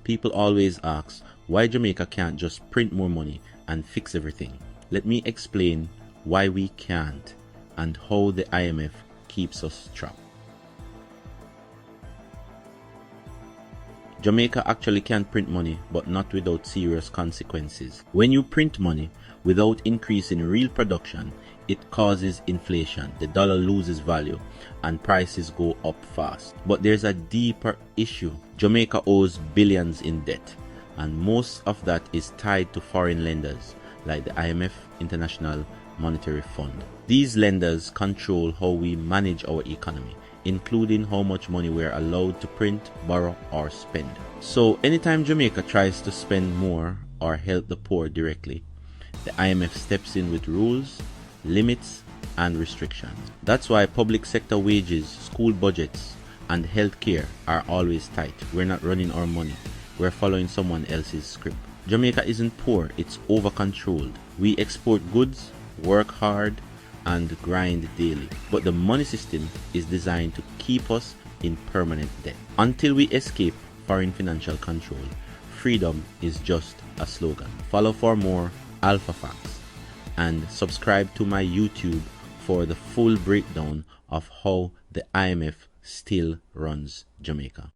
People always ask why Jamaica can't just print more money and fix everything. Let me explain why we can't and how the IMF keeps us trapped. Jamaica actually can print money, but not without serious consequences. When you print money without increasing real production, it causes inflation, the dollar loses value, and prices go up fast. But there's a deeper issue. Jamaica owes billions in debt, and most of that is tied to foreign lenders like the IMF, International Monetary Fund. These lenders control how we manage our economy, including how much money we're allowed to print, borrow, or spend. So anytime Jamaica tries to spend more or help the poor directly, the IMF steps in with rules, limits, and restrictions. That's why public sector wages, school budgets, and healthcare are always tight. We're not running our money. We're following someone else's script. Jamaica isn't poor, it's over-controlled. We export goods, work hard, and grind daily. But the money system is designed to keep us in permanent debt. Until we escape foreign financial control, freedom is just a slogan. Follow for more Alpha Facts and subscribe to my YouTube for the full breakdown of how the IMF still runs Jamaica.